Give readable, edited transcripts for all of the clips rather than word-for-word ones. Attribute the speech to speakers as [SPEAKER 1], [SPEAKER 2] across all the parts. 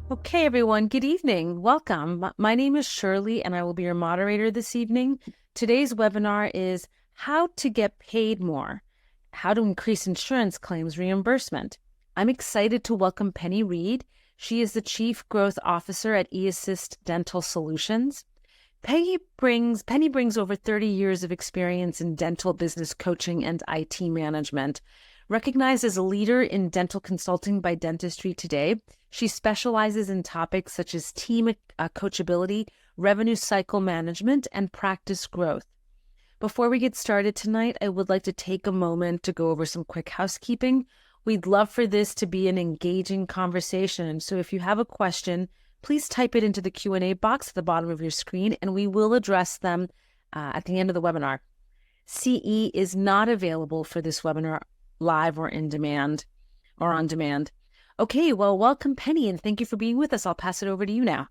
[SPEAKER 1] Okay, everyone, good evening. Welcome. My name is Shirley, and I will be your moderator this evening. Today's webinar is How to Get Paid More, How to Increase Insurance Claims Reimbursement. I'm excited to welcome Penny Reed. She is the Chief Growth Officer at eAssist Dental Solutions. Penny brings over 30 years of experience in dental business coaching and IT management. Recognized as a leader in dental consulting by Dentistry Today, she specializes in topics such as team coachability, revenue cycle management, and practice growth. Before we get started tonight, I would like to take a moment to go over some quick housekeeping. We'd love for this to be an engaging conversation, so if you have a question, please type it into the Q&A box at the bottom of your screen, and we will address them at the end of the webinar. CE is not available for this webinar live or on demand. Okay, well, welcome, Penny, and thank you for being with us. I'll pass it over to you now.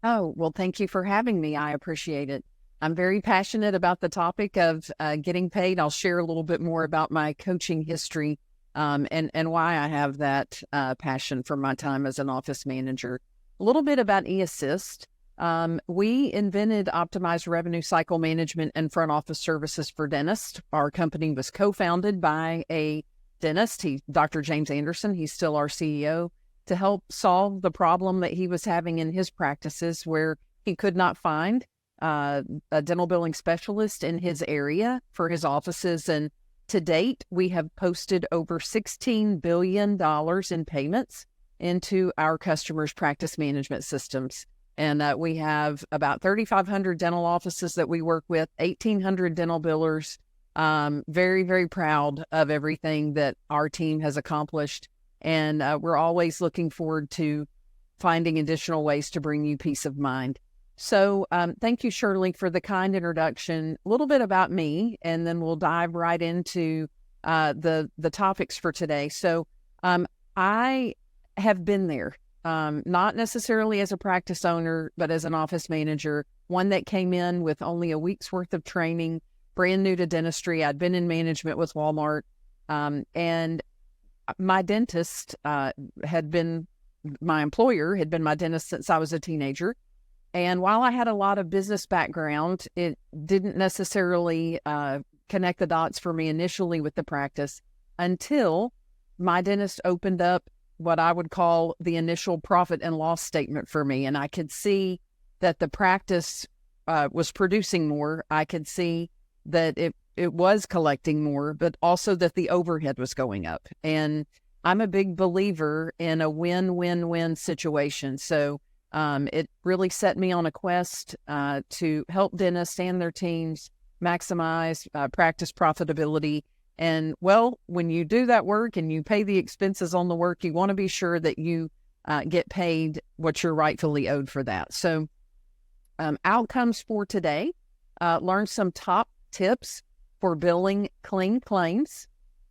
[SPEAKER 2] Oh, well, thank you for having me. I appreciate it. I'm very passionate about the topic of getting paid. I'll share a little bit more about my coaching history and why I have that passion from my time as an office manager. A little bit about eAssist. We invented optimized revenue cycle management and front office services for dentists. Our company was co-founded by a dentist, Dr. James Anderson. He's still our CEO, to help solve the problem that he was having in his practices where he could not find a dental billing specialist in his area for his offices. And to date, we have posted over $16 billion in payments into our customers' practice management systems. And we have about 3,500 dental offices that we work with, 1,800 dental billers. Very, very proud of everything that our team has accomplished. And we're always looking forward to finding additional ways to bring you peace of mind. So thank you, Shirley, for the kind introduction. A little bit about me, and then we'll dive right into the topics for today. So I have been there. Not necessarily as a practice owner, but as an office manager, one that came in with only a week's worth of training, brand new to dentistry. I'd been in management with Walmart, and my dentist my employer had been my dentist since I was a teenager. And while I had a lot of business background, it didn't necessarily connect the dots for me initially with the practice until my dentist opened up what I would call the initial profit and loss statement for me. And I could see that the practice was producing more. I could see that it was collecting more, but also that the overhead was going up. And I'm a big believer in a win-win-win situation. So it really set me on a quest to help dentists and their teams maximize practice profitability. And well, when you do that work and you pay the expenses on the work, you want to be sure that you get paid what you're rightfully owed for that. So outcomes for today, learn some top tips for billing clean claims.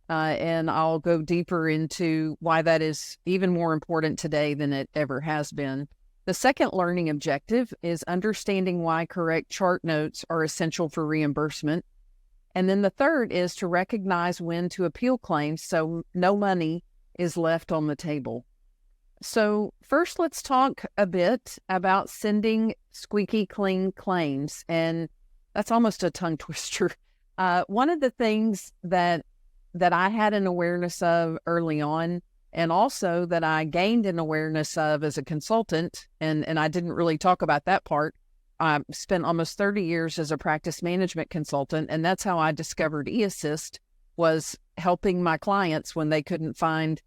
[SPEAKER 2] And I'll go deeper into why that is even more important today than it ever has been. The second learning objective is understanding why correct chart notes are essential for reimbursement. And then the third is to recognize when to appeal claims so no money is left on the table. So first, let's talk a bit about sending squeaky clean claims. And that's almost a tongue twister. One of the things that I had an awareness of early on, and also that I gained an awareness of as a consultant, and I didn't really talk about that part. I spent almost 30 years as a practice management consultant, and that's how I discovered eAssist, was helping my clients when they couldn't find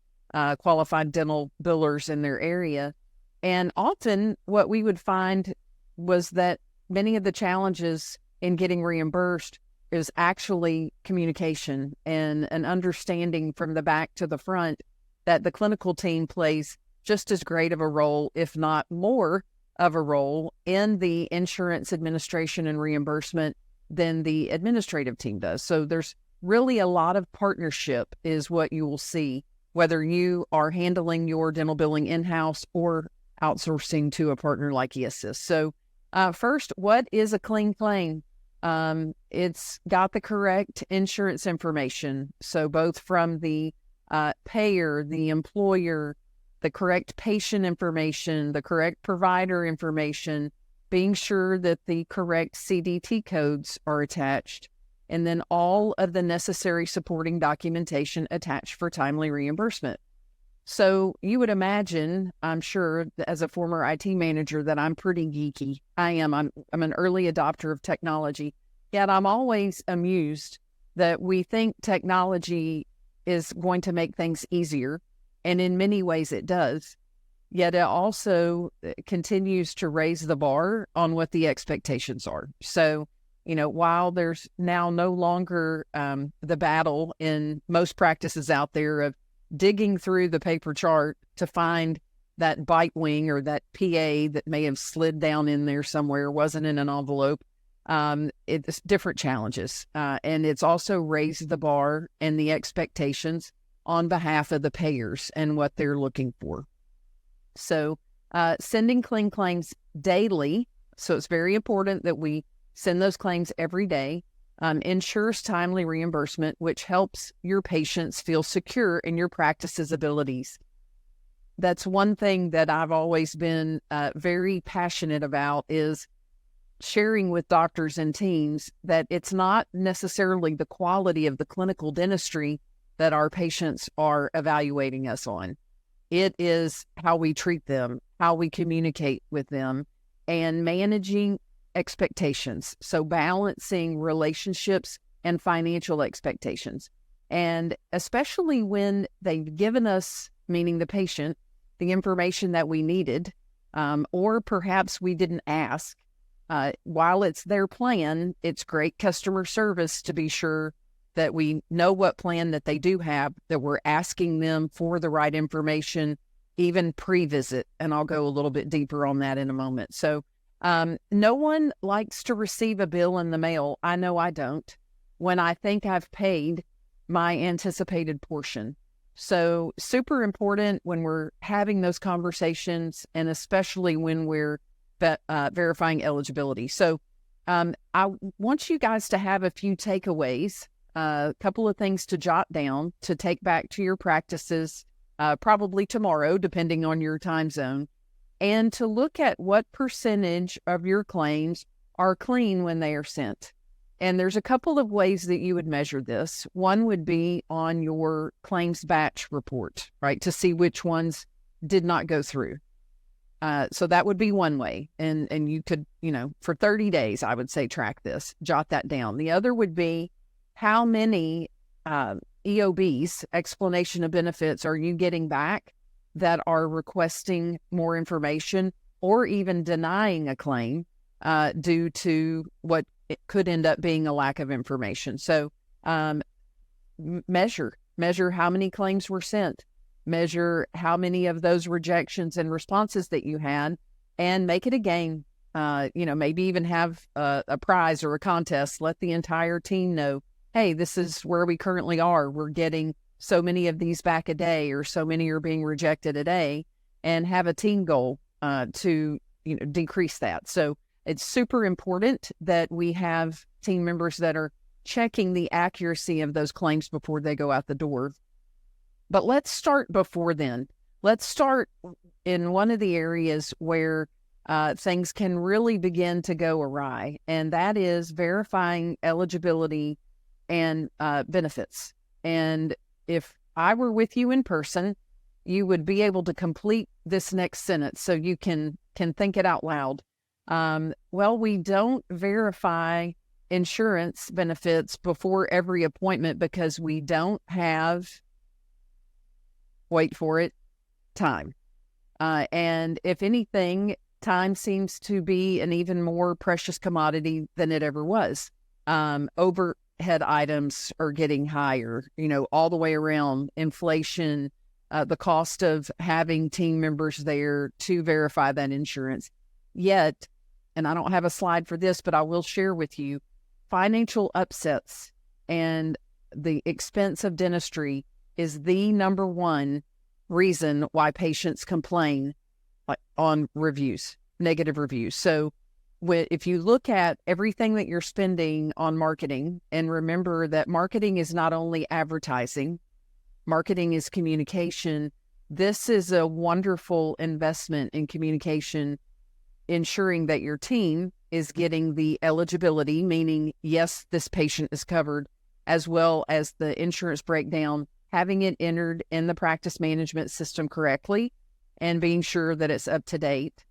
[SPEAKER 2] qualified dental billers in their area. And often what we would find was that many of the challenges in getting reimbursed is actually communication and an understanding from the back to the front that the clinical team plays just as great of a role, if not more of a role, in the insurance administration and reimbursement than the administrative team does. So there's really a lot of partnership is what you will see, whether you are handling your dental billing in-house or outsourcing to a partner like eAssist. So first, what is a clean claim? It's got the correct insurance information. So both from the payer, the employer, the correct patient information, the correct provider information, being sure that the correct CDT codes are attached, and then all of the necessary supporting documentation attached for timely reimbursement. So you would imagine, I'm sure, as a former IT manager, that I'm pretty geeky. I am. I'm an early adopter of technology, yet I'm always amused that we think technology is going to make things easier, and in many ways it does. Yet it also continues to raise the bar on what the expectations are. So, while there's now no longer the battle in most practices out there of digging through the paper chart to find that bite wing or that PA that may have slid down in there somewhere, wasn't in an envelope, it's different challenges. And it's also raised the bar and the expectations on behalf of the payers and what they're looking for. So sending clean claims daily, so it's very important that we send those claims every day, ensures timely reimbursement, which helps your patients feel secure in your practice's abilities. That's one thing that I've always been very passionate about, is sharing with doctors and teams that it's not necessarily the quality of the clinical dentistry that our patients are evaluating us on. It is how we treat them, how we communicate with them, and managing expectations. So balancing relationships and financial expectations. And especially when they've given us, meaning the patient, the information that we needed, or perhaps we didn't ask. While it's their plan, it's great customer service to be sure that we know what plan that they do have, that we're asking them for the right information, even pre-visit. And I'll go a little bit deeper on that in a moment. So no one likes to receive a bill in the mail. I know I don't, when I think I've paid my anticipated portion. So super important when we're having those conversations, and especially when we're verifying eligibility. So I want you guys to have a few takeaways, a couple of things to jot down to take back to your practices, probably tomorrow, depending on your time zone, and to look at what percentage of your claims are clean when they are sent. And there's a couple of ways that you would measure this. One would be on your claims batch report, right, to see which ones did not go through. So that would be one way. And you could, for 30 days, I would say track this, jot that down. The other would be how many EOBs, explanation of benefits, are you getting back that are requesting more information or even denying a claim due to what it could end up being a lack of information. So measure how many claims were sent, measure how many of those rejections and responses that you had, and make it a game. Maybe even have a prize or a contest. Let the entire team know, hey, this is where we currently are. We're getting so many of these back a day, or so many are being rejected a day, and have a team goal to decrease that. So it's super important that we have team members that are checking the accuracy of those claims before they go out the door. But let's start before then. Let's start in one of the areas where things can really begin to go awry, and that is verifying eligibility and benefits. And if I were with you in person, you would be able to complete this next sentence so you can think it out loud. Well, we don't verify insurance benefits before every appointment because we don't have, wait for it, time. And if anything, time seems to be an even more precious commodity than it ever was. Overhead items are getting higher, all the way around. Inflation, the cost of having team members there to verify that insurance. Yet, and I don't have a slide for this, but I will share with you, financial upsets and the expense of dentistry is the number one reason why patients complain on reviews, negative reviews. So if you look at everything that you're spending on marketing, and remember that marketing is not only advertising, marketing is communication, This is a wonderful investment in communication, ensuring that your team is getting the eligibility, meaning, yes, this patient is covered, as well as the insurance breakdown, having it entered in the practice management system correctly, and being sure that it's up to date.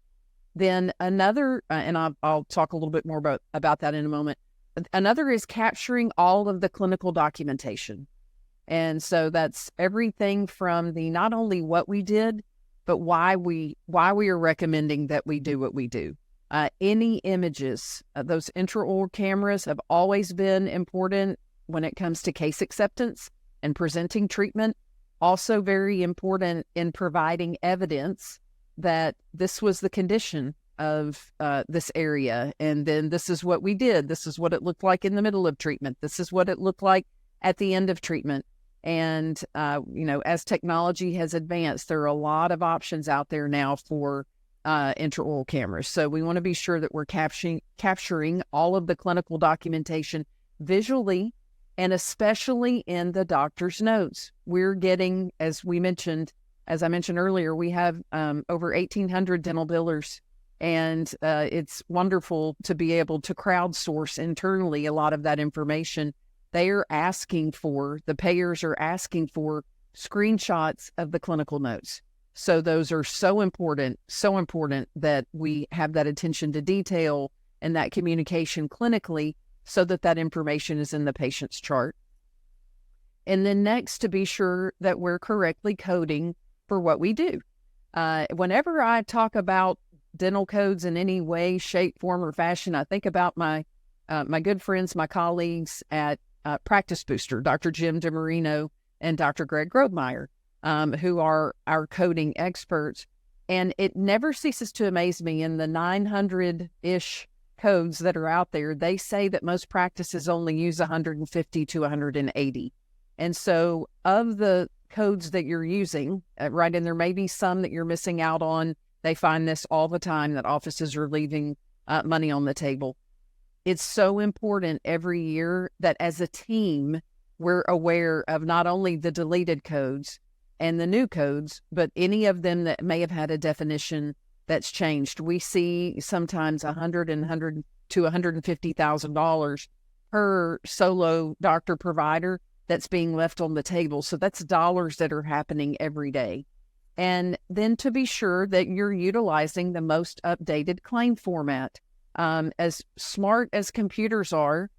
[SPEAKER 2] Then another, and I'll talk a little bit more about that in a moment. Another is capturing all of the clinical documentation. And so that's everything from the not only what we did, but why we are recommending that we do what we do. Any images, those intraoral cameras have always been important when it comes to case acceptance and presenting treatment. Also very important in providing evidence that this was the condition of this area, and then this is what we did. This is what it looked like in the middle of treatment. This is what it looked like at the end of treatment. And, as technology has advanced, there are a lot of options out there now for intraoral cameras. So we want to be sure that we're capturing all of the clinical documentation visually, and especially in the doctor's notes. We're getting, as I mentioned earlier, we have over 1,800 dental billers, and it's wonderful to be able to crowdsource internally a lot of that information. The payers are asking for screenshots of the clinical notes. So those are so important that we have that attention to detail and that communication clinically so that information is in the patient's chart. And then next, to be sure that we're correctly coding for what we do. Whenever I talk about dental codes in any way, shape, form, or fashion, I think about my good friends, my colleagues at Practice Booster, Dr. Jim DeMarino and Dr. Greg Grobmeyer, who are our coding experts. And it never ceases to amaze me, in the 900-ish codes that are out there, they say that most practices only use 150 to 180. And so of the codes that you're using, right, and there may be some that you're missing out on. They find this all the time, that offices are leaving money on the table. It's so important every year that as a team, we're aware of not only the deleted codes and the new codes, but any of them that may have had a definition that's changed. We see sometimes $100 to $150,000 per solo doctor provider that's being left on the table. So that's dollars that are happening every day. And then to be sure that you're utilizing the most updated claim format. As smart as computers are,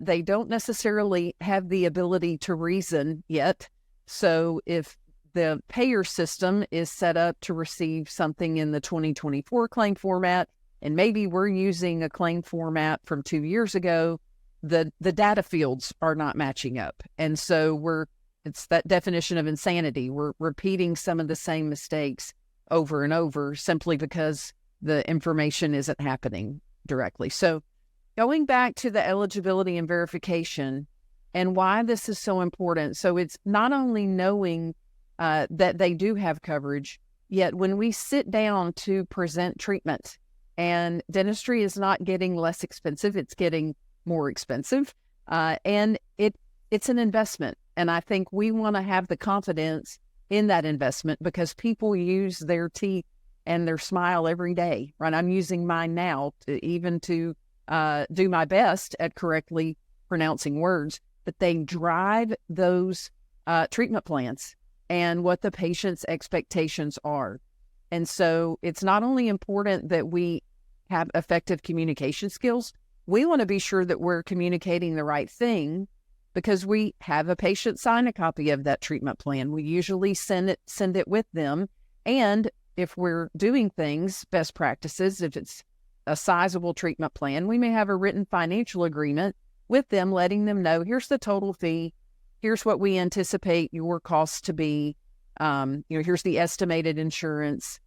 [SPEAKER 2] they don't necessarily have the ability to reason yet. So if the payer system is set up to receive something in the 2024 claim format, and maybe we're using a claim format from 2 years ago, the data fields are not matching up. And so it's that definition of insanity. We're repeating some of the same mistakes over and over simply because the information isn't happening directly. So going back to the eligibility and verification and why this is so important. So it's not only knowing that they do have coverage, yet when we sit down to present treatment, and dentistry is not getting less expensive, it's getting more expensive. And it's an investment. And I think we want to have the confidence in that investment because people use their teeth and their smile every day, right? I'm using mine now to do my best at correctly pronouncing words, but they drive those treatment plans and what the patient's expectations are. And so it's not only important that we have effective communication skills, we want to be sure that we're communicating the right thing because we have a patient sign a copy of that treatment plan. We usually send it with them. And if we're doing things, best practices, if it's a sizable treatment plan, we may have a written financial agreement with them, letting them know, here's the total fee, here's what we anticipate your costs to be, here's the estimated insurance.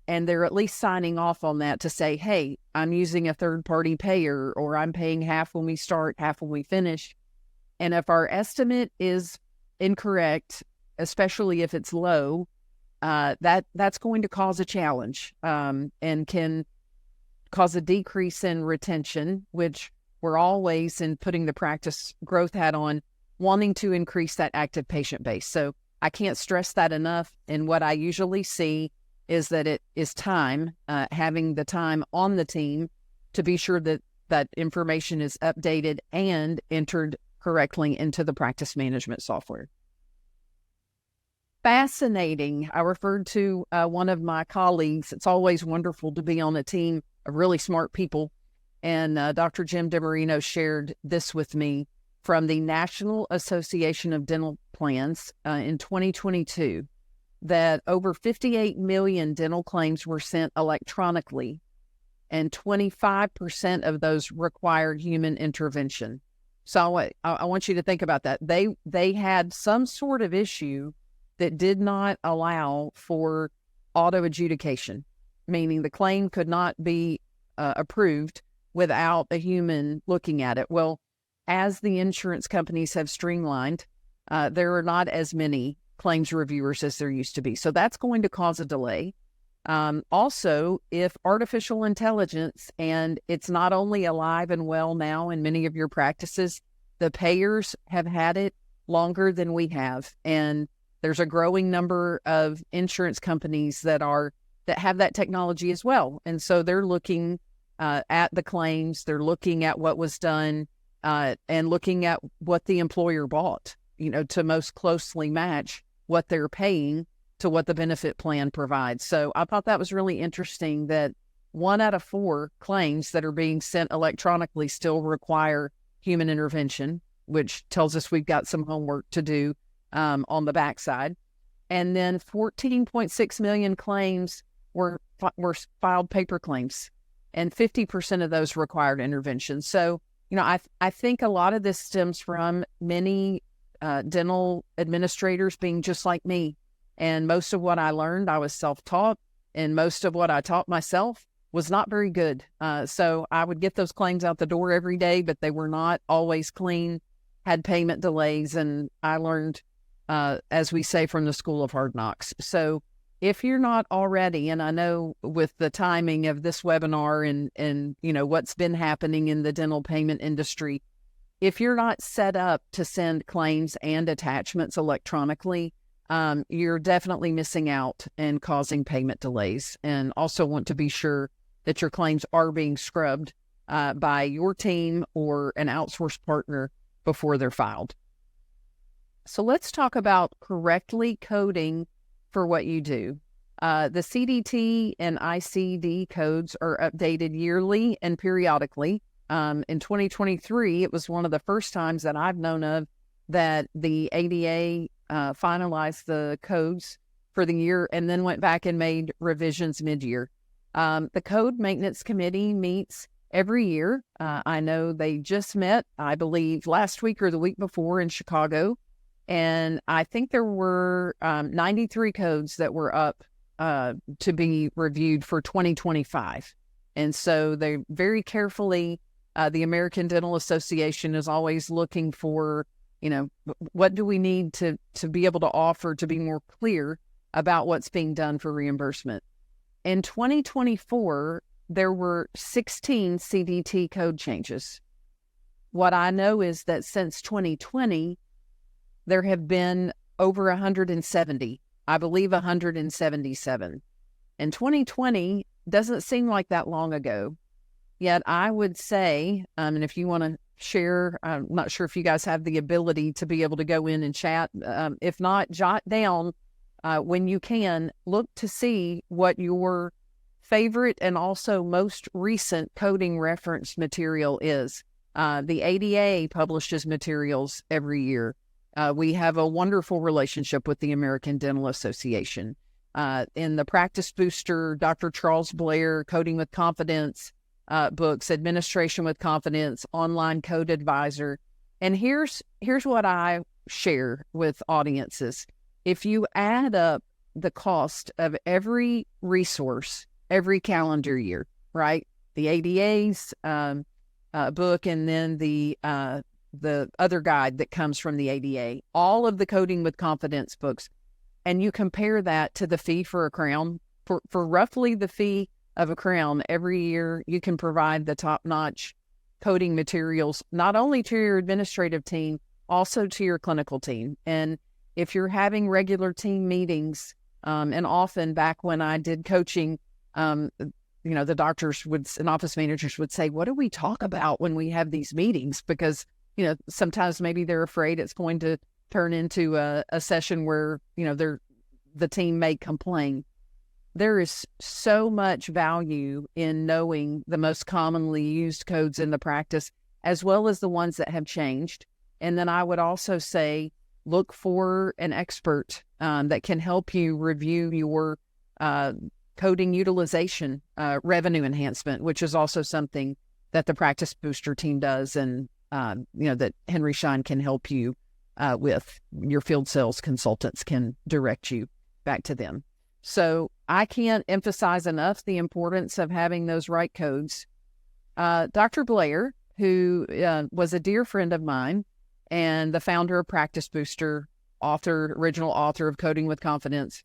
[SPEAKER 2] And they're at least signing off on that to say, hey, I'm using a third-party payer, or I'm paying half when we start, half when we finish. And if our estimate is incorrect, especially if it's low, that's going to cause a challenge and can cause a decrease in retention, which we're always, in putting the practice growth hat on, wanting to increase that active patient base. So I can't stress that enough. And what I usually see is that it is time, having the time on the team to be sure that that information is updated and entered correctly into the practice management software. Fascinating. I referred to one of my colleagues. It's always wonderful to be on a team of really smart people. And Dr. Jim DiMarino shared this with me from the National Association of Dental Plans in 2022, that over 58 million dental claims were sent electronically, and 25% of those required human intervention. So I want you to think about that. They had some sort of issue that did not allow for auto adjudication, meaning the claim could not be approved without a human looking at it. Well, as the insurance companies have streamlined, there are not as many claims reviewers as there used to be. So that's going to cause a delay. Also, if artificial intelligence, and it's not only alive and well now in many of your practices, the payers have had it longer than we have. And there's a growing number of insurance companies that have that technology as well. And so they're looking at the claims, they're looking at what was done, and looking at what the employer bought, to most closely match what they're paying to what the benefit plan provides. So I thought that was really interesting that 1 out of 4 claims that are being sent electronically still require human intervention, which tells us we've got some homework to do on the backside. And then 14.6 million claims were filed paper claims, and 50% of those required intervention. So, I think a lot of this stems from many dental administrators being just like me. And most of what I learned, I was self-taught, and most of what I taught myself was not very good. So I would get those claims out the door every day, but they were not always clean, had payment delays, and I learned, as we say, from the School of Hard Knocks. So if you're not already, and I know with the timing of this webinar and what's been happening in the dental payment industry, if you're not set up to send claims and attachments electronically, you're definitely missing out and causing payment delays. And also want to be sure that your claims are being scrubbed by your team or an outsourced partner before they're filed. So let's talk about correctly coding for what you do. The CDT and ICD codes are updated yearly and periodically. In 2023, it was one of the first times that I've known of that the ADA finalized the codes for the year and then went back and made revisions mid-year. The Code Maintenance Committee meets every year. I know they just met, I believe, last week or the week before in Chicago. And I think there were 93 codes that were up to be reviewed for 2025. And so they very carefully, the American Dental Association is always looking for, what do we need to be able to offer to be more clear about what's being done for reimbursement. In 2024, there were 16 CDT code changes. What I know is that since 2020, there have been over 170, I believe 177. And 2020 doesn't seem like that long ago. Yet I would say, and if you want to share, I'm not sure if you guys have the ability to be able to go in and chat. If not, jot down when you can, look to see what your favorite and also most recent coding reference material is. The ADA publishes materials every year. We have a wonderful relationship with the American Dental Association. In the Practice Booster, Dr. Charles Blair, Coding with Confidence books, Administration with Confidence, Online Code Advisor. And here's what I share with audiences. If you add up the cost of every resource every calendar year, right? The ADA's book, and then the other guide that comes from the ADA, all of the Coding with Confidence books, and you compare that to the fee for a crown, for roughly the fee of a crown, every year you can provide the top-notch coding materials, not only to your administrative team, also to your clinical team. And If you're having regular team meetings, and often back when I did coaching, the doctors and office managers would say, what do we talk about when we have these meetings? Because, sometimes maybe they're afraid it's going to turn into a session where, the team may complain. There is so much value in knowing the most commonly used codes in the practice, as well as the ones that have changed. And then I would also say, look for an expert that can help you review your coding utilization, revenue enhancement, which is also something that the Practice Booster team does, and that Henry Schein can help you with. Your field sales consultants can direct you back to them. So I can't emphasize enough the importance of having those right codes. Dr. Blair, who was a dear friend of mine and the founder of Practice Booster, original author of Coding with Confidence.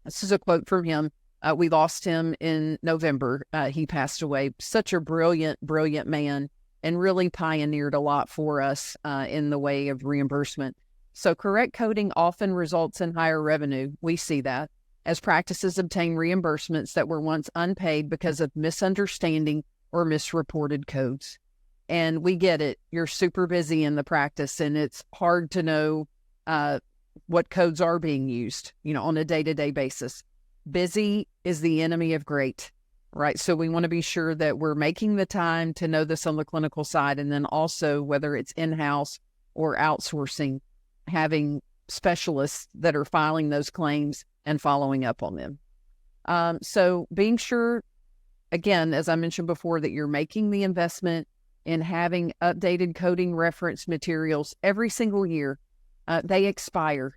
[SPEAKER 2] This is a quote from him. We lost him in November. He passed away. Such a brilliant, brilliant man, and really pioneered a lot for us in the way of reimbursement. So correct coding often results in higher revenue. We see that as practices obtain reimbursements that were once unpaid because of misunderstanding or misreported codes. And we get it. You're super busy in the practice, and it's hard to know what codes are being used, on a day-to-day basis. Busy is the enemy of great, right? So we want to be sure that we're making the time to know this on the clinical side. And then also, whether it's in-house or outsourcing, having specialists that are filing those claims and following up on them. So being sure, again, as I mentioned before, that you're making the investment in having updated coding reference materials every single year. They expire,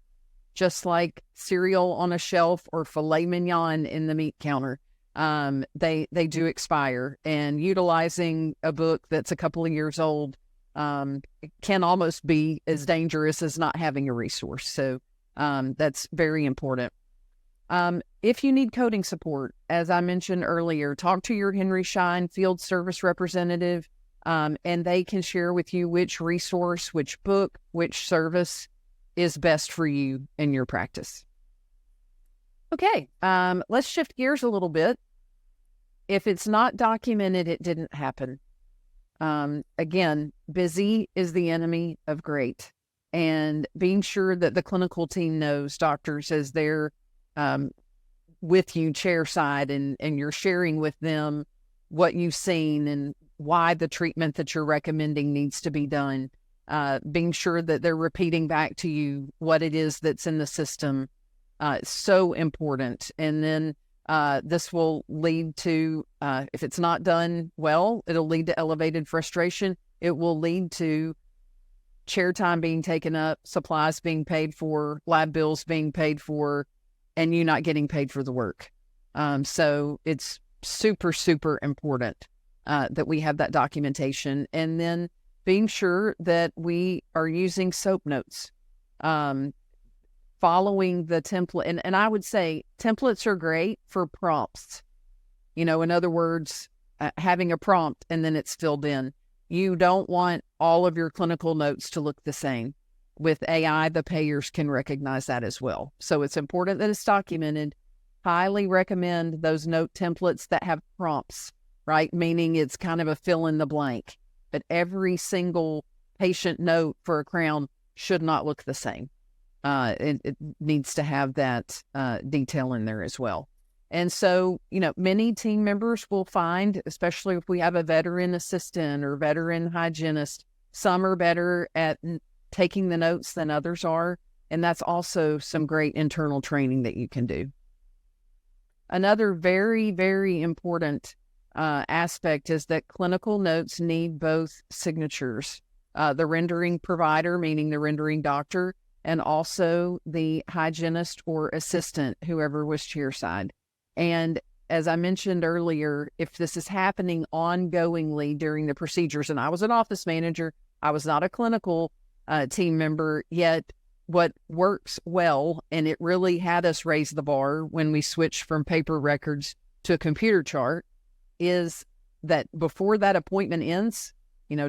[SPEAKER 2] just like cereal on a shelf or filet mignon in the meat counter. They do expire, and utilizing a book that's a couple of years old can almost be as dangerous as not having a resource. So that's very important. If you need coding support, as I mentioned earlier, talk to your Henry Schein field service representative, and they can share with you which resource, which book, which service is best for you in your practice. Okay, let's shift gears a little bit. If it's not documented, it didn't happen. Again, busy is the enemy of great. And being sure that the clinical team knows, doctors, as they're with you chairside, and you're sharing with them what you've seen and why the treatment that you're recommending needs to be done. Being sure that they're repeating back to you what it is that's in the system. It's so important. And then this will lead to, if it's not done well, it'll lead to elevated frustration. It will lead to chair time being taken up, supplies being paid for, lab bills being paid for, and you not getting paid for the work. So it's super, super important that we have that documentation. And then being sure that we are using SOAP notes, following the template. And I would say templates are great for prompts. In other words, having a prompt and then it's filled in. You don't want all of your clinical notes to look the same. With AI, the payers can recognize that as well. So it's important that it's documented. Highly recommend those note templates that have prompts, right? Meaning it's kind of a fill in the blank. But every single patient note for a crown should not look the same. It needs to have that detail in there as well. And so, many team members will find, especially if we have a veteran assistant or veteran hygienist, some are better at taking the notes than others are. And that's also some great internal training that you can do. Another very, very important aspect is that clinical notes need both signatures, the rendering provider, meaning the rendering doctor, and also the hygienist or assistant, whoever was chairside. And as I mentioned earlier, if this is happening ongoingly during the procedures, and I was an office manager, I was not a clinical team member, yet what works well, and it really had us raise the bar when we switched from paper records to a computer chart, is that before that appointment ends,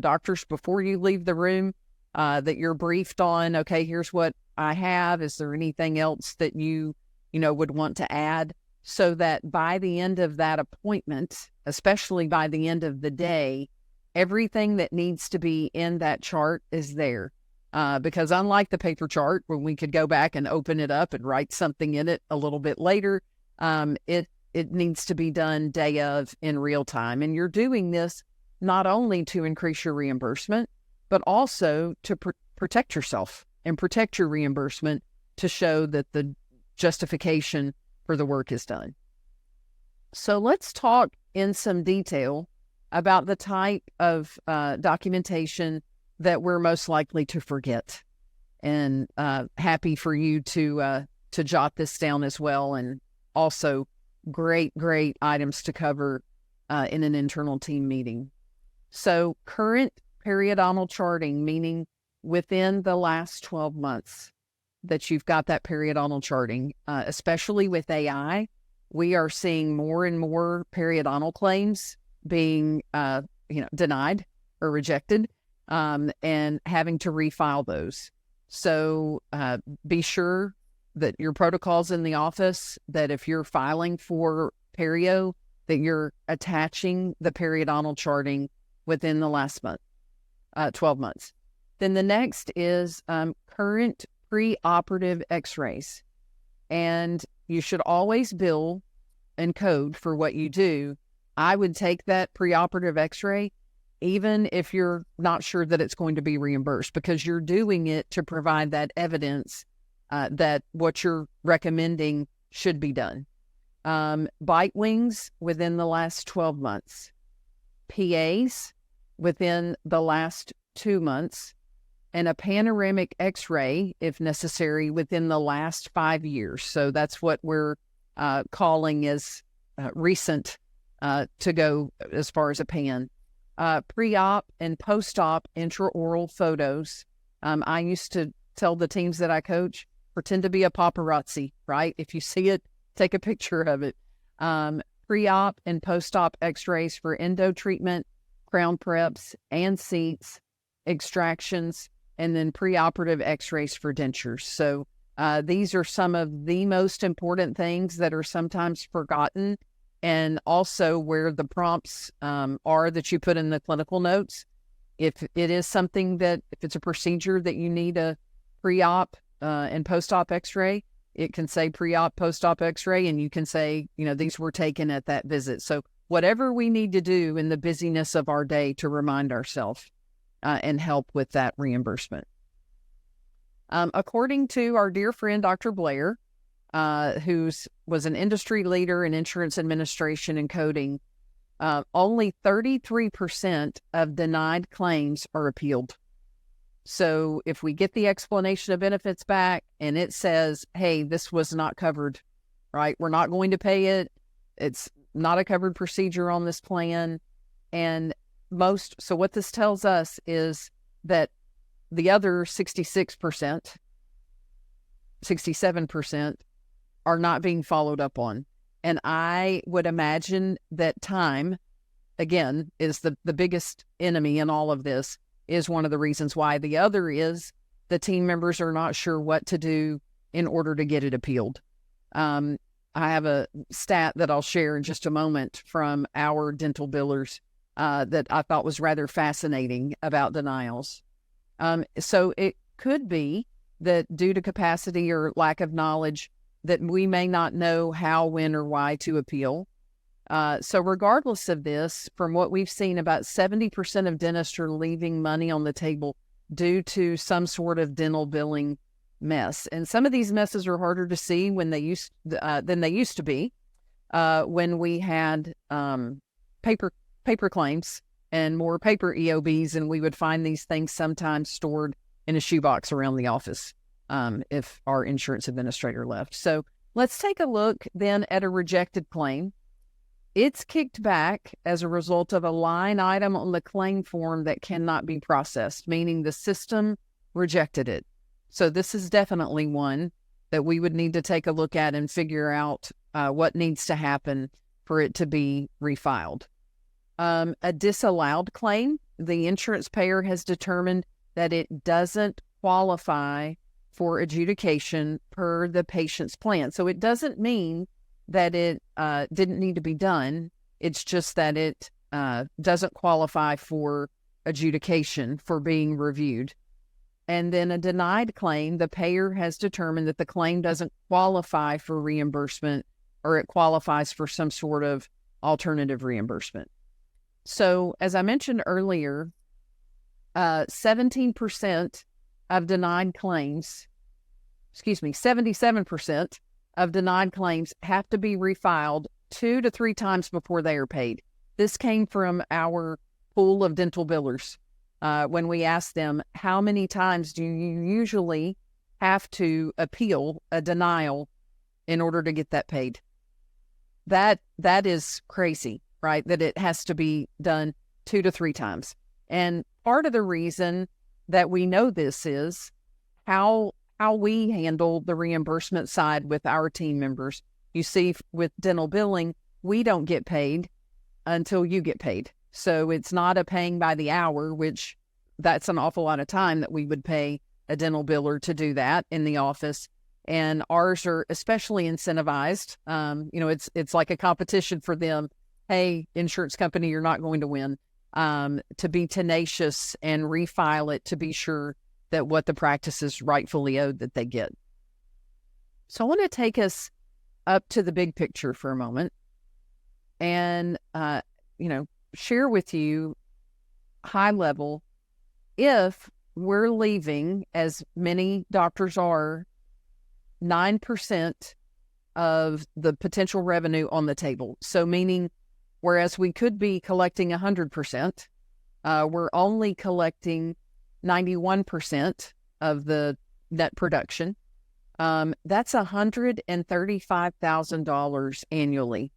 [SPEAKER 2] doctors, before you leave the room, that you're briefed on, okay, here's what I have? Is there anything else that you would want to add? So that by the end of that appointment, especially by the end of the day, everything that needs to be in that chart is there. Because unlike the paper chart, when we could go back and open it up and write something in it a little bit later, it needs to be done day of in real time. And you're doing this not only to increase your reimbursement, but also to protect yourself and protect your reimbursement to show that the justification for the work is done. So let's talk in some detail about the type of documentation that we're most likely to forget. And happy for you to jot this down as well. And also great items to cover in an internal team meeting. So current periodontal charting, meaning within the last 12 months that you've got that periodontal charting, especially with AI, we are seeing more and more periodontal claims being denied or rejected, and having to refile those. So be sure that your protocol's in the office, that if you're filing for perio, that you're attaching the periodontal charting within the last month, 12 months. Then the next is current preoperative x-rays. And you should always bill and code for what you do. I would take that preoperative x-ray even if you're not sure that it's going to be reimbursed, because you're doing it to provide that evidence that what you're recommending should be done. Bite wings within the last 12 months. PAs within the last 2 months. And a panoramic x-ray, if necessary, within the last 5 years. So that's what we're calling as recent to go as far as a pan. Pre-op and post-op intraoral photos. I used to tell the teams that I coach, pretend to be a paparazzi, right? If you see it, take a picture of it. Pre-op and post-op x-rays for endo treatment, crown preps and seats, extractions, and then preoperative x-rays for dentures. So these are some of the most important things that are sometimes forgotten, and also where the prompts are that you put in the clinical notes. If it is something that, if it's a procedure that you need a pre-op and post-op x-ray, it can say pre-op, post-op x-ray, and you can say, these were taken at that visit. So whatever we need to do in the busyness of our day to remind ourselves and help with that reimbursement. According to our dear friend, Dr. Blair, who was an industry leader in insurance administration and coding, only 33% of denied claims are appealed. So if we get the explanation of benefits back and it says, hey, this was not covered, right? We're not going to pay it. It's not a covered procedure on this plan. And so what this tells us is that the other 66%, 67% are not being followed up on. And I would imagine that time, again, is the biggest enemy in all of this, is one of the reasons why. The other is the team members are not sure what to do in order to get it appealed. I have a stat that I'll share in just a moment from our dental billers that I thought was rather fascinating about denials. So it could be that due to capacity or lack of knowledge, that we may not know how, when, or why to appeal. So regardless of this, from what we've seen, about 70% of dentists are leaving money on the table due to some sort of dental billing mess. And some of these messes are harder to see than they used to be when we had paper claims and more paper EOBs, and we would find these things sometimes stored in a shoebox around the office if our insurance administrator left. So let's take a look then at a rejected claim. It's kicked back as a result of a line item on the claim form that cannot be processed, meaning the system rejected it. So this is definitely one that we would need to take a look at and figure out what needs to happen for it to be refiled. A disallowed claim, the insurance payer has determined that it doesn't qualify for adjudication per the patient's plan. So it doesn't mean that it didn't need to be done. It's just that it doesn't qualify for adjudication for being reviewed. And then a denied claim, the payer has determined that the claim doesn't qualify for reimbursement, or it qualifies for some sort of alternative reimbursement. So as I mentioned earlier, 17% of denied claims, 77% of denied claims have to be refiled 2 to 3 times before they are paid. This came from our pool of dental billers. When we asked them, how many times do you usually have to appeal a denial in order to get that paid? That is crazy, right? That it has to be done 2 to 3 times. And part of the reason that we know this is how we handle the reimbursement side with our team members. You see, with dental billing, we don't get paid until you get paid. So it's not a paying by the hour, which that's an awful lot of time that we would pay a dental biller to do that in the office. And ours are especially incentivized. It's like a competition for them. Hey, insurance company, you're not going to win. To be tenacious and refile it to be sure that what the practice is rightfully owed that they get. So I want to take us up to the big picture for a moment and, share with you high level, if we're leaving, as many doctors are, 9% of the potential revenue on the table. So meaning, whereas we could be collecting 100%, we're only collecting 91% of the net production. That's $135,000 annually.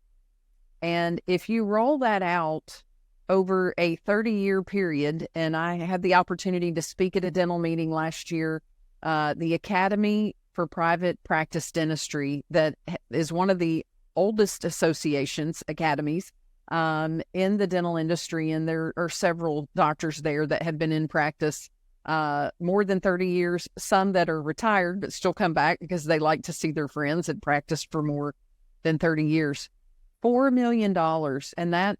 [SPEAKER 2] And if you roll that out over a 30-year period, and I had the opportunity to speak at a dental meeting last year, the Academy for Private Practice Dentistry, that is one of the oldest academies in the dental industry, and there are several doctors there that have been in practice more than 30 years, some that are retired but still come back because they like to see their friends and practice for more than 30 years. $4 million, and that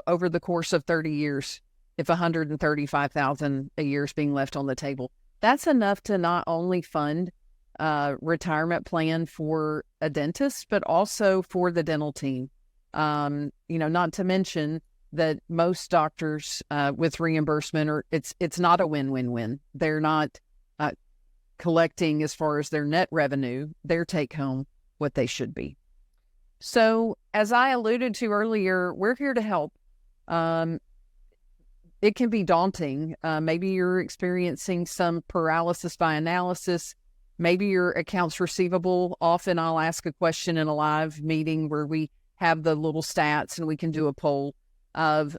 [SPEAKER 2] over the course of 30 years, if $135,000 a year is being left on the table, that's enough to not only fund retirement plan for a dentist, but also for the dental team. Not to mention that most doctors with reimbursement it's not a win-win-win. They're not collecting, as far as their net revenue, their take home what they should be. So as I alluded to earlier, we're here to help. It can be daunting. Maybe you're experiencing some paralysis by analysis. Maybe your accounts receivable. Often I'll ask a question in a live meeting where we have the little stats and we can do a poll of,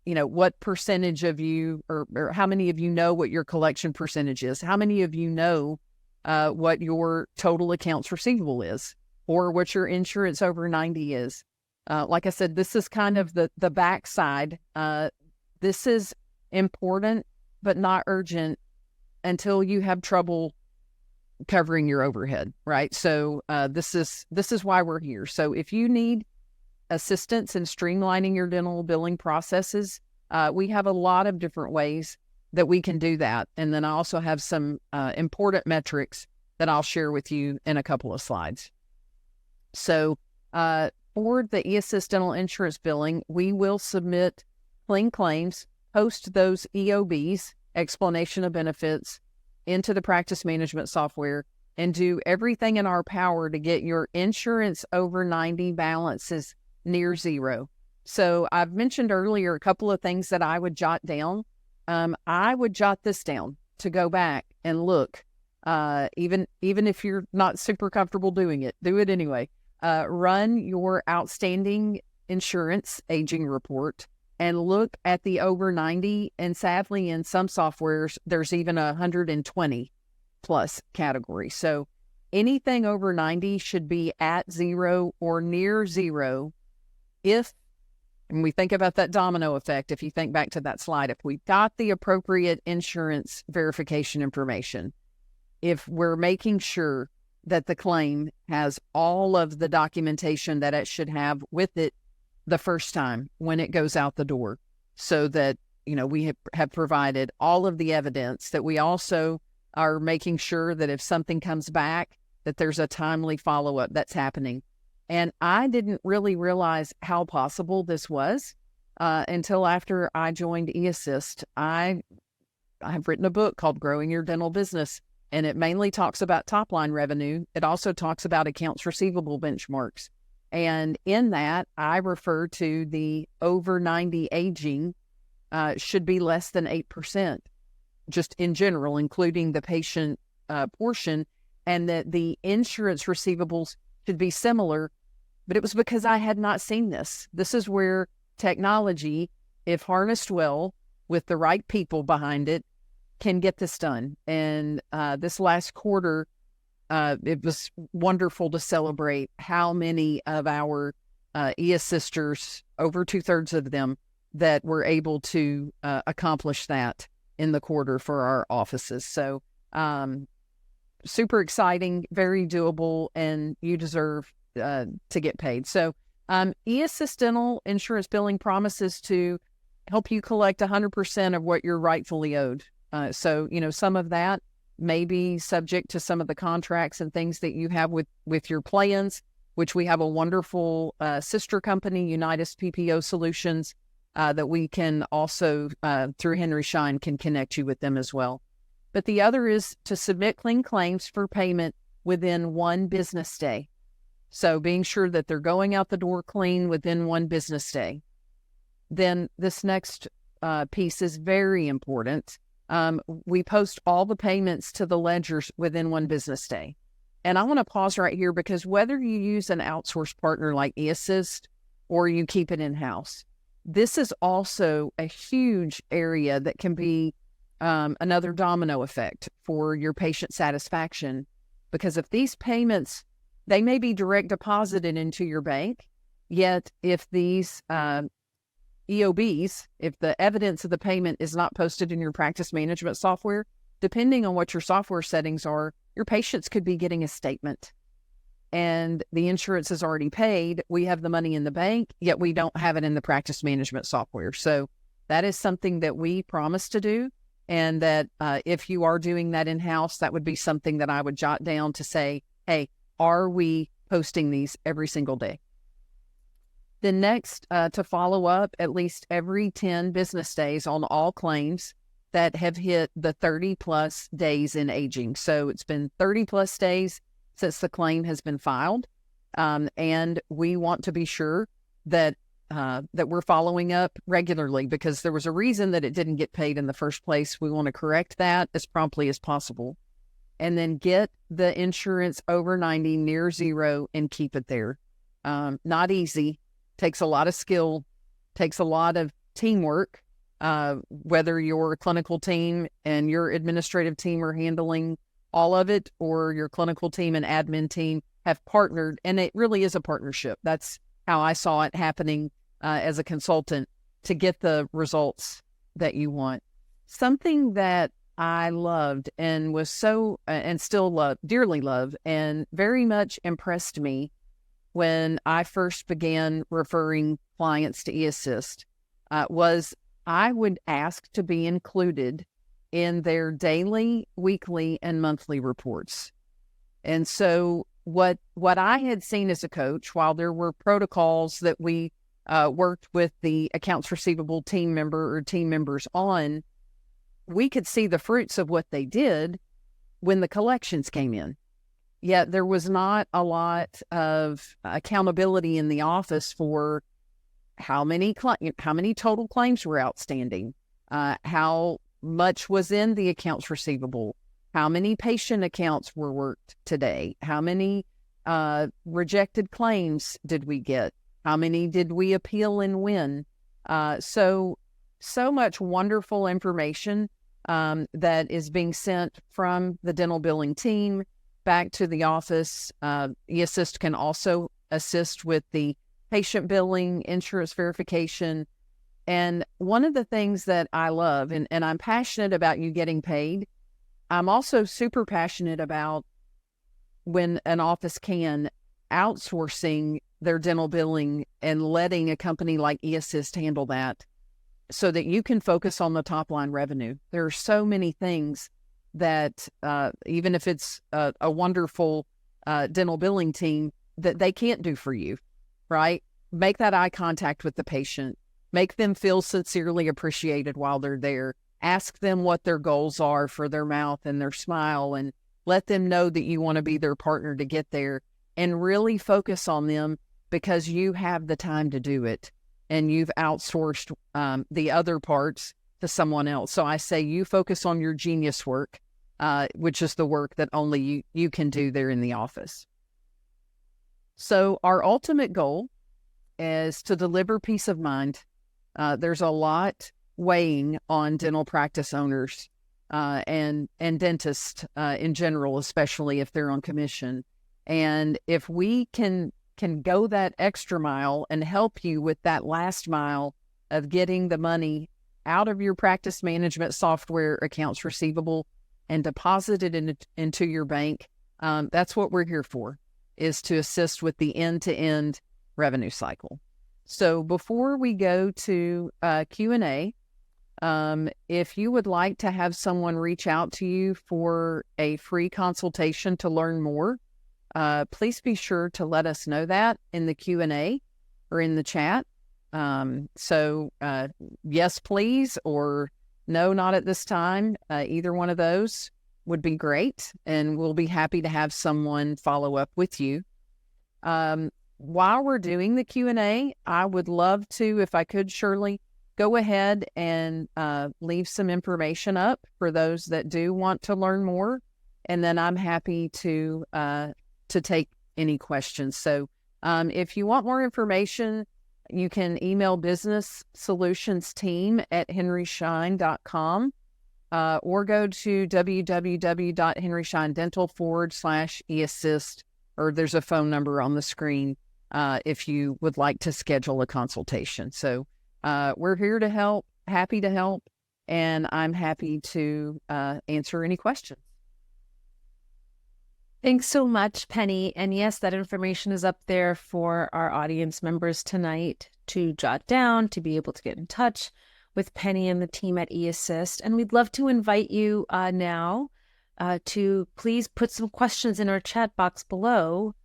[SPEAKER 2] what percentage of you or how many of you know what your collection percentage is? How many of you know what your total accounts receivable is, or what your insurance over 90 is? Like I said, this is kind of the backside. This is important, but not urgent until you have trouble covering your overhead, right? So this is why we're here. So if you need assistance in streamlining your dental billing processes, we have a lot of different ways that we can do that. And then I also have some important metrics that I'll share with you in a couple of slides. So for the eAssist dental insurance billing, we will submit clean claims, post those EOBs, explanation of benefits, into the practice management software, and do everything in our power to get your insurance over 90 balances near zero. So I've mentioned earlier a couple of things that I would jot down. I would jot this down to go back and look, even if you're not super comfortable doing it, do it anyway. Run your outstanding insurance aging report and look at the over 90. And sadly, in some softwares, there's even 120 plus category. So anything over 90 should be at zero or near zero. And we think about that domino effect, if you think back to that slide, if we got the appropriate insurance verification information, if we're making sure that the claim has all of the documentation that it should have with it the first time when it goes out the door, so that, we have provided all of the evidence, that we also are making sure that if something comes back, that there's a timely follow-up that's happening. And I didn't really realize how possible this was until after I joined eAssist. I've written a book called Growing Your Dental Business, and it mainly talks about top-line revenue. It also talks about accounts receivable benchmarks. And in that, I refer to the over 90 aging should be less than 8%, just in general, including the patient portion, and that the insurance receivables should be similar. But it was because I had not seen this. This is where technology, if harnessed well with the right people behind it, can get this done. And this last quarter, it was wonderful to celebrate how many of our eAssisters, over 2/3 of them, that were able to accomplish that in the quarter for our offices. So super exciting, very doable, and you deserve to get paid. So eAssist Dental Insurance Billing promises to help you collect 100% of what you're rightfully owed. So, some of that may be subject to some of the contracts and things that you have with your plans, which we have a wonderful sister company, Unitas PPO Solutions, that we can also, through Henry Schein, can connect you with them as well. But the other is to submit clean claims for payment within 1 business day. So being sure that they're going out the door clean within 1 business day. Then this next piece is very important. We post all the payments to the ledgers within 1 business day. And I want to pause right here, because whether you use an outsourced partner like eAssist or you keep it in-house, this is also a huge area that can be another domino effect for your patient satisfaction. Because if these payments, they may be direct deposited into your bank, yet if these EOBs, if the evidence of the payment is not posted in your practice management software, depending on what your software settings are, your patients could be getting a statement. And the insurance is already paid. We have the money in the bank, yet we don't have it in the practice management software. So that is something that we promise to do. And that if you are doing that in-house, that would be something that I would jot down to say, hey, are we posting these every single day? Then next, to follow up at least every 10 business days on all claims that have hit the 30 plus days in aging. So it's been 30 plus days since the claim has been filed. And we want to be sure that that we're following up regularly, because there was a reason that it didn't get paid in the first place. We want to correct that as promptly as possible. And then get the insurance over 90 near zero and keep it there. Not easy. Takes a lot of skill, takes a lot of teamwork, whether your clinical team and your administrative team are handling all of it, or your clinical team and admin team have partnered. And it really is a partnership. That's how I saw it happening as a consultant to get the results that you want. Something that I loved and was so, and still love, dearly love, and very much impressed me when I first began referring clients to eAssist was I would ask to be included in their daily, weekly, and monthly reports. And so what I had seen as a coach, while there were protocols that we worked with the accounts receivable team member or team members on, we could see the fruits of what they did when the collections came in. Yet there was not a lot of accountability in the office for how many total claims were outstanding, how much was in the accounts receivable, how many patient accounts were worked today, how many rejected claims did we get, how many did we appeal and win. So much wonderful information that is being sent from the dental billing team back to the office. eAssist can also assist with the patient billing, insurance verification. And one of the things that I love, and I'm passionate about you getting paid, I'm also super passionate about when an office can outsourcing their dental billing and letting a company like eAssist handle that so that you can focus on the top line revenue. There are so many things that even if it's a wonderful dental billing team, that they can't do for you, right? Make that eye contact with the patient. Make them feel sincerely appreciated while they're there. Ask them what their goals are for their mouth and their smile, and let them know that you want to be their partner to get there, and really focus on them because you have the time to do it and you've outsourced the other parts to someone else. So I say you focus on your genius work, which is the work that only you can do there in the office. So our ultimate goal is to deliver peace of mind. There's a lot weighing on dental practice owners and dentists in general, especially if they're on commission. And if we can go that extra mile and help you with that last mile of getting the money out of your practice management software accounts receivable and deposit it into your bank, that's what we're here for, is to assist with the end-to-end revenue cycle. So before we go to Q&A, if you would like to have someone reach out to you for a free consultation to learn more, please be sure to let us know that in the Q&A or in the chat. So yes, please, or no, not at this time. Either one of those would be great, and we'll be happy to have someone follow up with you. While we're doing the Q&A, I would love to, if I could, Shirley, go ahead and leave some information up for those that do want to learn more, and then I'm happy to take any questions. So if you want more information, you can email businesssolutionsteam@henryschein.com or go to www.henryscheindental.com/eAssist, or there's a phone number on the screen if you would like to schedule a consultation. So we're here to help, happy to help, and I'm happy to answer any questions.
[SPEAKER 1] Thanks so much, Penny. And yes, that information is up there for our audience members tonight to jot down, to be able to get in touch with Penny and the team at eAssist. And we'd love to invite you now to please put some questions in our chat box below,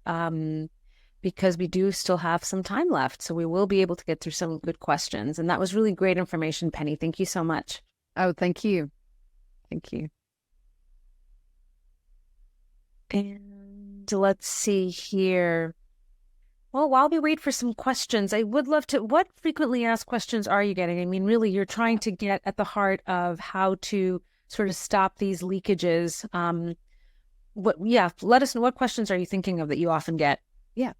[SPEAKER 1] because we do still have some time left. So we will be able to get through some good questions. And that was really great information, Penny. Thank you so much.
[SPEAKER 2] Oh, thank you. Thank you.
[SPEAKER 1] And let's see here. Well, while we wait for some questions, I would love to, what frequently asked questions are you getting? I mean, really, you're trying to get at the heart of how to sort of stop these leakages. Let us know, what questions are you thinking of that you often get?
[SPEAKER 2] Yeah.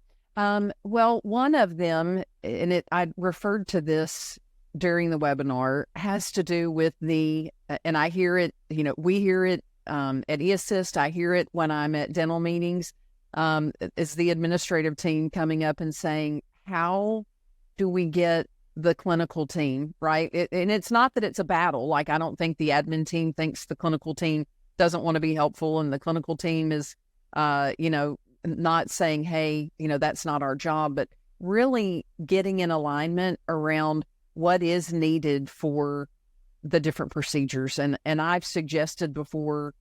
[SPEAKER 2] Well, one of them, and I referred to this during the webinar, has to do with and I hear it, we hear it at eAssist. I hear it when I'm at dental meetings. Is the administrative team coming up and saying, how do we get the clinical team, right? And it's not that it's a battle. Like, I don't think the admin team thinks the clinical team doesn't want to be helpful, and the clinical team is, not saying, hey, that's not our job, but really getting in alignment around what is needed for the different procedures. And I've suggested before,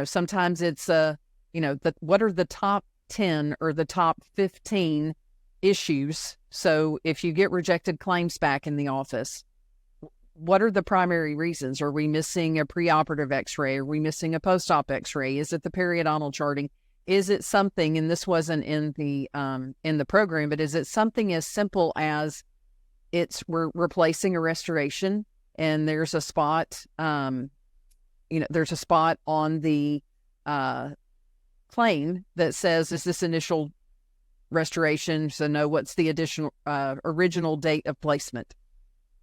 [SPEAKER 2] sometimes it's, what are the top 10 or the top 15 issues? So if you get rejected claims back in the office, what are the primary reasons? Are we missing a preoperative x-ray? Are we missing a post-op x-ray? Is it the periodontal charting? Is it something, and this wasn't in the program, but is it something as simple as we're replacing a restoration, and there's a spot, there's a spot on the claim that says, is this initial restoration? So no, what's the additional original date of placement?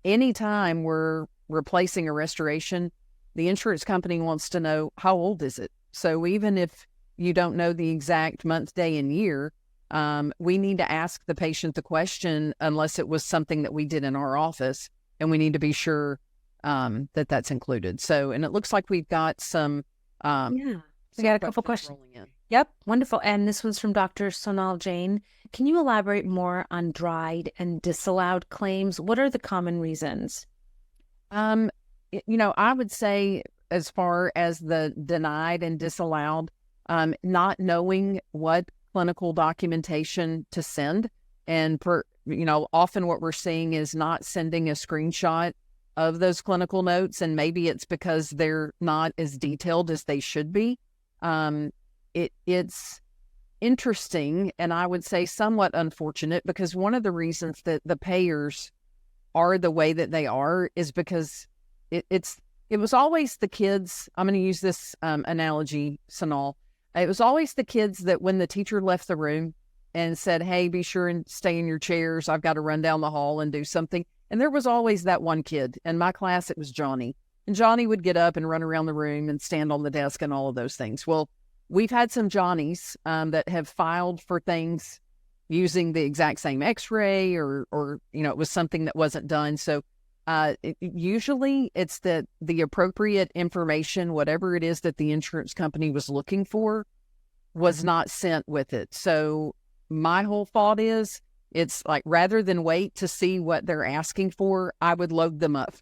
[SPEAKER 2] Anytime we're replacing a restoration, the insurance company wants to know, how old is it? So even if you don't know the exact month, day, and year, we need to ask the patient the question, unless it was something that we did in our office, and we need to be sure that that's included. So, and it looks like we've got some
[SPEAKER 1] Yeah. We
[SPEAKER 2] Some
[SPEAKER 1] got a couple
[SPEAKER 2] questions
[SPEAKER 1] questions.
[SPEAKER 2] rolling in.
[SPEAKER 1] Yep, wonderful. And this one's from Dr. Sonal Jain. Can you elaborate more on dried and disallowed claims? What are the common reasons?
[SPEAKER 2] Um, I would say as far as the denied and disallowed, not knowing what clinical documentation to send. And often what we're seeing is not sending a screenshot of those clinical notes. And maybe it's because they're not as detailed as they should be. It's interesting, and I would say somewhat unfortunate, because one of the reasons that the payers are the way that they are is because it was always the kids. I'm going to use this analogy, Sanal. It was always the kids that when the teacher left the room and said, "Hey, be sure and stay in your chairs. I've got to run down the hall and do something." And there was always that one kid. In my class, it was Johnny. And Johnny would get up and run around the room and stand on the desk and all of those things. Well, we've had some Johnnies that have filed for things using the exact same x-ray or it was something that wasn't done. So usually it's that the appropriate information, whatever it is that the insurance company was looking for, was not sent with it. So my whole thought is, it's like, rather than wait to see what they're asking for, I would load them up,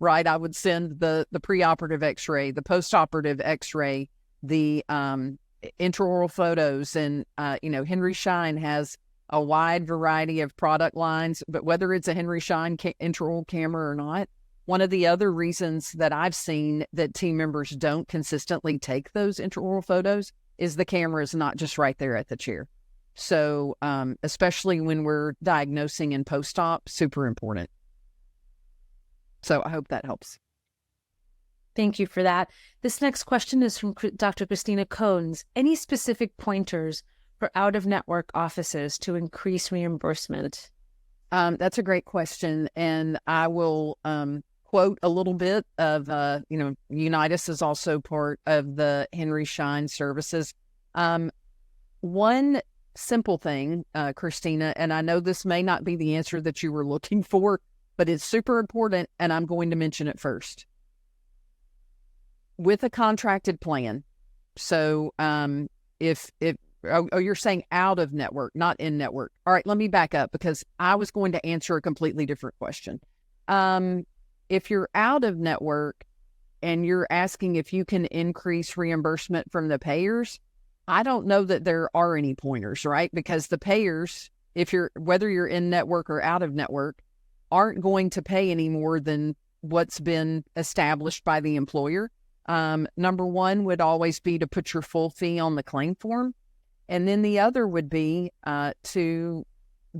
[SPEAKER 2] right? I would send the preoperative x-ray, the postoperative x-ray, the intraoral photos. And, Henry Schein has a wide variety of product lines, but whether it's a Henry Schein intraoral camera or not, one of the other reasons that I've seen that team members don't consistently take those intraoral photos is the camera is not just right there at the chair. So especially when we're diagnosing in post-op, super important. So I hope that helps.
[SPEAKER 1] Thank you for that. This next question is from Dr. Christina Cones. Any specific pointers for out-of-network offices to increase reimbursement?
[SPEAKER 2] That's a great question. And I will quote a little bit of, Unitas is also part of the Henry Schein services. One simple thing, Christina, and I know this may not be the answer that you were looking for, but it's super important, and I'm going to mention it first. With a contracted plan, so if you're saying out of network, not in network. All right, let me back up, because I was going to answer a completely different question. If you're out of network and you're asking if you can increase reimbursement from the payers, I don't know that there are any pointers, right? Because the payers, whether you're in network or out of network, aren't going to pay any more than what's been established by the employer. Number one would always be to put your full fee on the claim form. And then the other would be to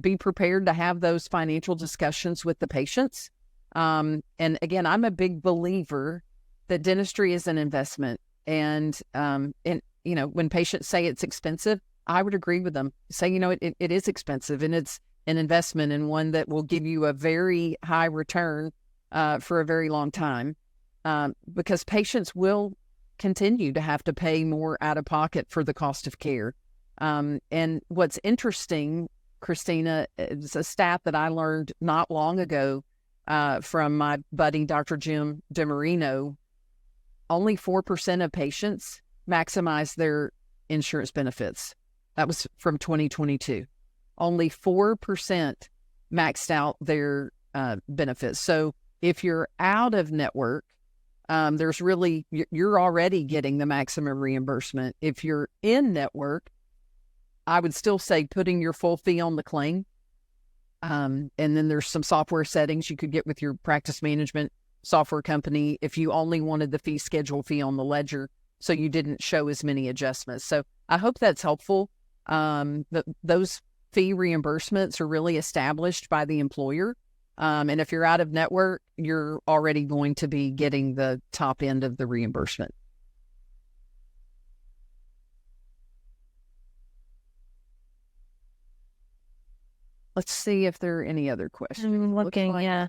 [SPEAKER 2] be prepared to have those financial discussions with the patients. And again, I'm a big believer that dentistry is an investment. And when patients say it's expensive, I would agree with them. Say, it is expensive, and it's an investment, and one that will give you a very high return for a very long time. Because patients will continue to have to pay more out of pocket for the cost of care. And what's interesting, Christina, is a stat that I learned not long ago from my buddy, Dr. Jim DiMarino. Only 4% of patients maximize their insurance benefits. That was from 2022. Only 4% maxed out their benefits. So if you're out of network, you're already getting the maximum reimbursement. If you're in network, I would still say putting your full fee on the claim. And then there's some software settings you could get with your practice management software company if you only wanted the fee schedule fee on the ledger, so you didn't show as many adjustments. So I hope that's helpful. Those fee reimbursements are really established by the employer. And if you're out of network, you're already going to be getting the top end of the reimbursement. Let's see if there are any other questions.
[SPEAKER 1] I'm looking, yeah.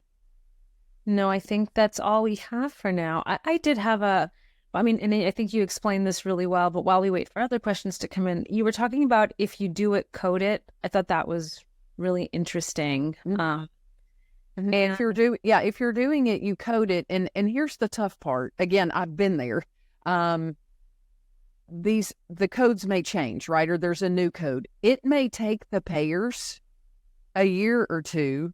[SPEAKER 1] No, I think that's all we have for now. I did have and I think you explained this really well, but while we wait for other questions to come in, you were talking about if you do it, code it. I thought that was really interesting.
[SPEAKER 2] And if you're doing it, you code it. And here's the tough part. Again, I've been there. the codes may change, right? Or there's a new code. It may take the payers a year or two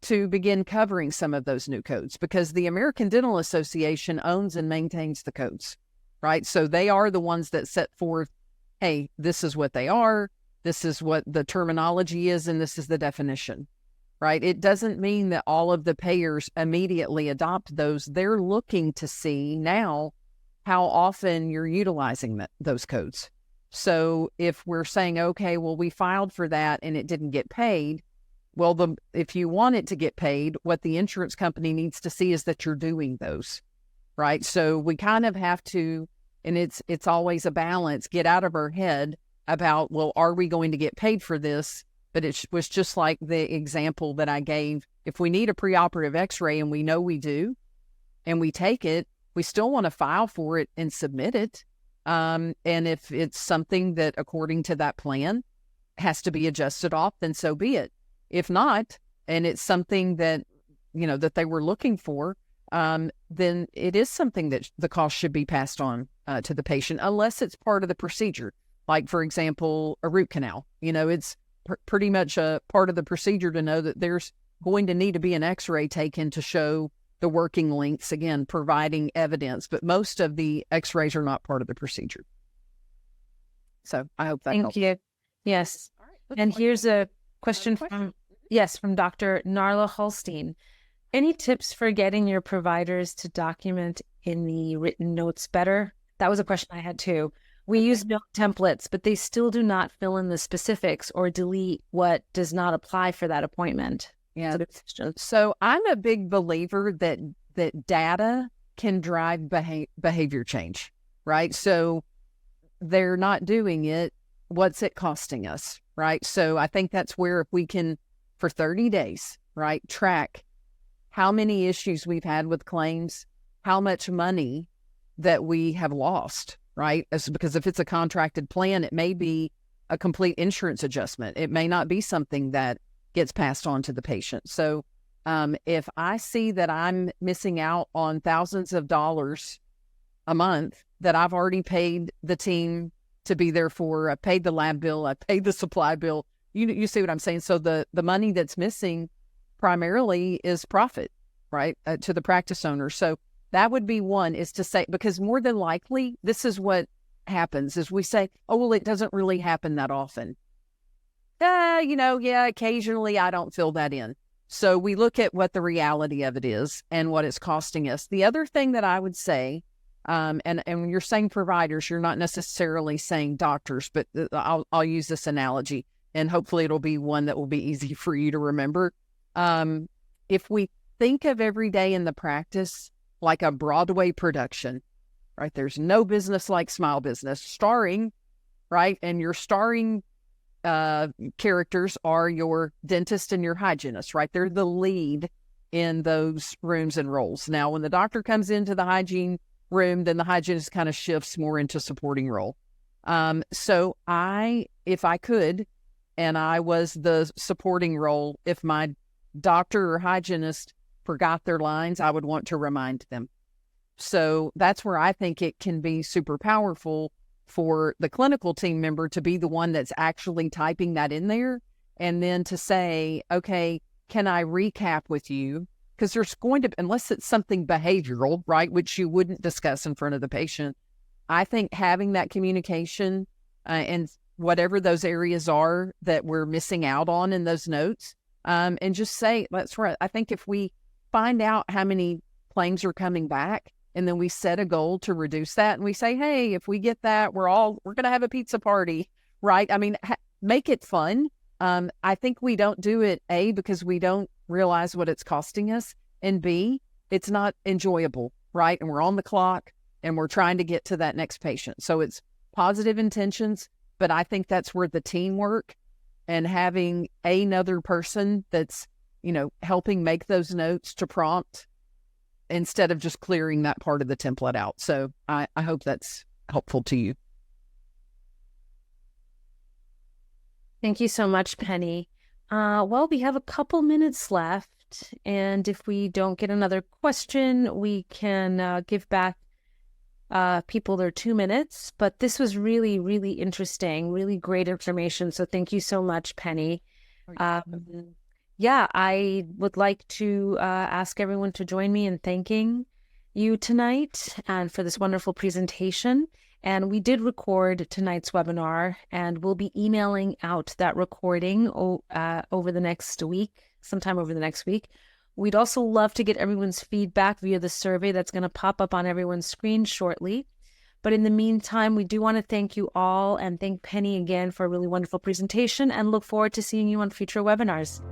[SPEAKER 2] to begin covering some of those new codes, because the American Dental Association owns and maintains the codes, right? So they are the ones that set forth, hey, this is what they are, this is what the terminology is, and this is the definition, right? It doesn't mean that all of the payers immediately adopt those. They're looking to see now how often you're utilizing those codes. So if we're saying, okay, well, we filed for that and it didn't get paid, well, if you want it to get paid, what the insurance company needs to see is that you're doing those, right? So we kind of have to, and it's always a balance, get out of our head about, well, are we going to get paid for this? But it was just like the example that I gave. If we need a preoperative x-ray and we know we do, and we take it, we still want to file for it and submit it. And if it's something that, according to that plan, has to be adjusted off, then so be it. If not, and it's something that, that they were looking for, then it is something that the cost should be passed on to the patient, unless it's part of the procedure. Like, for example, a root canal. It's pretty much a part of the procedure to know that there's going to need to be an x-ray taken to show the working links, again, providing evidence. But most of the x-rays are not part of the procedure. So I hope that helps.
[SPEAKER 1] Thank you. Yes.
[SPEAKER 2] All right,
[SPEAKER 1] and here's a question from Dr. Narla Holstein. Any tips for getting your providers to document in the written notes better? That was a question I had too. We use note templates, but they still do not fill in the specifics or delete what does not apply for that appointment.
[SPEAKER 2] Yeah. So I'm a big believer that data can drive behavior change, right? So they're not doing it. What's it costing us, right? So I think that's where, if we can, for 30 days, right, track how many issues we've had with claims, how much money that we have lost, right? Because if it's a contracted plan, it may be a complete insurance adjustment. It may not be something that gets passed on to the patient. So if I see that I'm missing out on thousands of dollars a month that I've already paid the team to be there for, I paid the lab bill, I paid the supply bill, you see what I'm saying? So the money that's missing primarily is profit, right, to the practice owner. So that would be one, is to say, because more than likely, this is what happens, is we say, oh, well, it doesn't really happen that often. Occasionally I don't fill that in. So we look at what the reality of it is and what it's costing us. The other thing that I would say, and when you're saying providers, you're not necessarily saying doctors, but I'll use this analogy, and hopefully it'll be one that will be easy for you to remember. If we think of every day in the practice like a Broadway production, right? There's no business like Smile Business, starring, right? And your starring characters are your dentist and your hygienist, right? They're the lead in those rooms and roles. Now, when the doctor comes into the hygiene room, then the hygienist kind of shifts more into supporting role. So if I could, and I was the supporting role, if my doctor or hygienist forgot their lines, I would want to remind them. So that's where I think it can be super powerful for the clinical team member to be the one that's actually typing that in there, and then to say, okay, can I recap with you? Because there's going to, unless it's something behavioral, right, which you wouldn't discuss in front of the patient, I think having that communication and whatever those areas are that we're missing out on in those notes, and just say, that's right. I think if we find out how many claims are coming back, and then we set a goal to reduce that, and we say, hey, if we get that, we're going to have a pizza party, right? I mean, make it fun. I think we don't do it, A, because we don't realize what it's costing us, and B, it's not enjoyable, right? And we're on the clock and we're trying to get to that next patient. So it's positive intentions, but I think that's where the teamwork and having another person that's, helping make those notes to prompt, instead of just clearing that part of the template out. So I hope that's helpful to you.
[SPEAKER 1] Thank you so much, Penny. Well, we have a couple minutes left, and if we don't get another question, we can give back people their 2 minutes, but this was really, really interesting, really great information. So thank you so much, Penny. Yeah, I would like to ask everyone to join me in thanking you tonight and for this wonderful presentation. And we did record tonight's webinar, and we'll be emailing out that recording over the next week, sometime over the next week. We'd also love to get everyone's feedback via the survey that's going to pop up on everyone's screen shortly. But in the meantime, we do want to thank you all and thank Penny again for a really wonderful presentation and look forward to seeing you on future webinars.